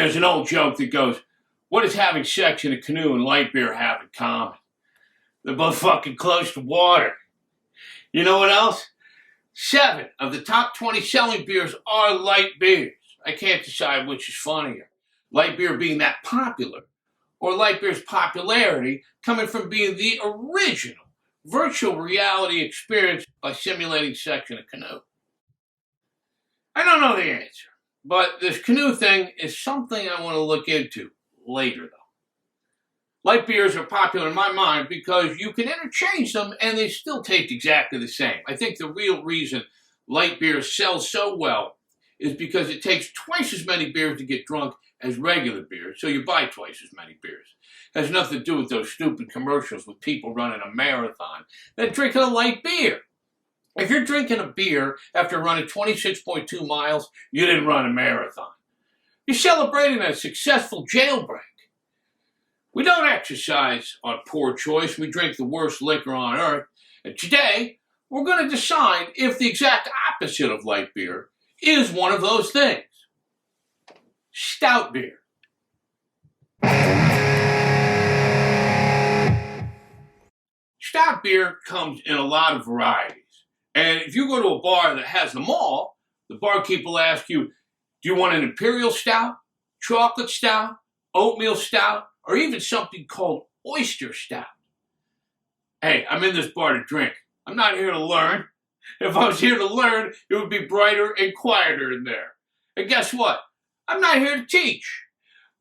There's an old joke that goes, what does having sex in a canoe and light beer have in common? They're both fucking close to water. You know what else? 7 of the top 20 selling beers are light beers. I can't decide which is funnier. Light beer being that popular, or light beer's popularity coming from being the original virtual reality experience by simulating sex in a canoe. I don't know the answer, but this canoe thing is something I want to look into later, though. Light beers are popular in my mind because you can interchange them and they still taste exactly the same. I think the real reason light beer sells so well is because it takes twice as many beers to get drunk as regular beers, so you buy twice as many beers. It has nothing to do with those stupid commercials with people running a marathon. They're drinking a light beer. If you're drinking a beer after running 26.2 miles, you didn't run a marathon. You're celebrating a successful jailbreak. We don't exercise on poor choice. We drink the worst liquor on earth. And today, we're going to decide if the exact opposite of light beer is one of those things. Stout beer. Stout beer comes in a lot of varieties. And if you go to a bar that has them all, the barkeep will ask you, do you want an Imperial Stout, Chocolate Stout, Oatmeal Stout, or even something called Oyster Stout? Hey, I'm in this bar to drink. I'm not here to learn. If I was here to learn, it would be brighter and quieter in there. And guess what? I'm not here to teach.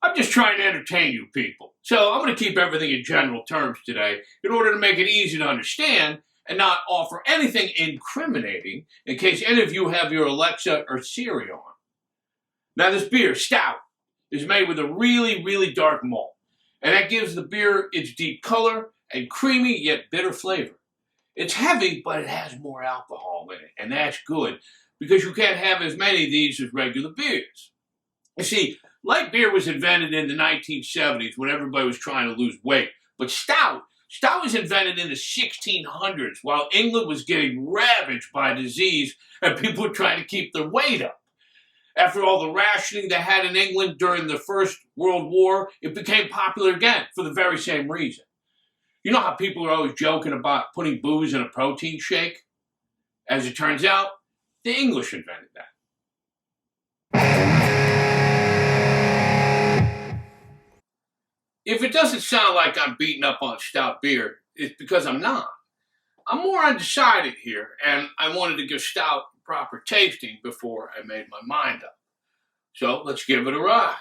I'm just trying to entertain you people. So I'm going to keep everything in general terms today in order to make it easy to understand and not offer anything incriminating in case any of you have your Alexa or Siri on. Now this beer, Stout, is made with a really, really dark malt. And that gives the beer its deep color and creamy yet bitter flavor. It's heavy, but it has more alcohol in it, and that's good because you can't have as many of these as regular beers. You see, light beer was invented in the 1970s when everybody was trying to lose weight, but Stout was invented in the 1600s while England was getting ravaged by disease and people were trying to keep their weight up. After all the rationing they had in England during the First World War, it became popular again for the very same reason. You know how people are always joking about putting booze in a protein shake? As it turns out, the English invented that. If it doesn't sound like I'm beating up on stout beer, it's because I'm not. I'm more undecided here, and I wanted to give stout proper tasting before I made my mind up. So let's give it a ride.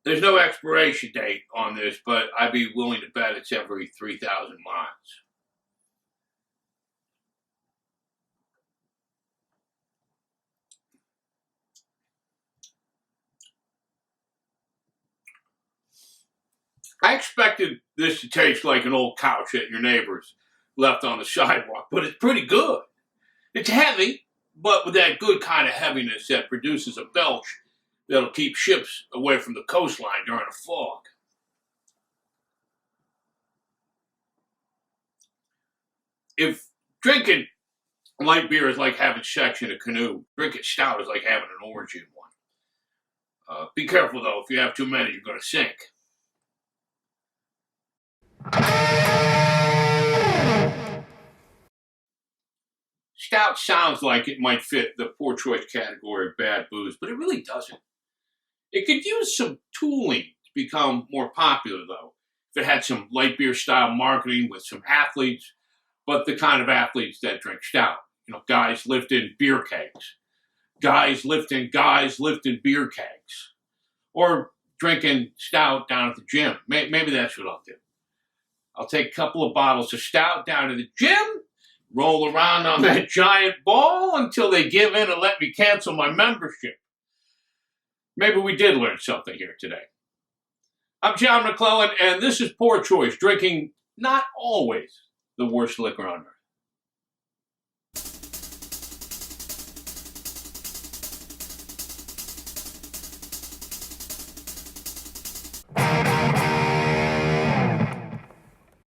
There's no expiration date on this, but I'd be willing to bet it's every 3,000 miles. I expected this to taste like an old couch that your neighbors left on the sidewalk, but it's pretty good. It's heavy, but with that good kind of heaviness that produces a belch that'll keep ships away from the coastline during a fog. If drinking light beer is like having sex in a canoe, drinking stout is like having an orgy in one. Be careful, though. If you have too many, you're going to sink. Stout sounds like it might fit the poor choice category of bad booze, but it really doesn't. It could use some tooling to become more popular, though, if it had some light beer style marketing with some athletes, but the kind of athletes that drink stout. You know, guys lifting beer kegs. Guys lifting beer kegs. Or drinking stout down at the gym. Maybe that's what I'll do. I'll take a couple of bottles of stout down to the gym, roll around on that giant ball until they give in and let me cancel my membership. Maybe we did learn something here today. I'm John McClellan, and this is Poor Choice, drinking not always the worst liquor on earth.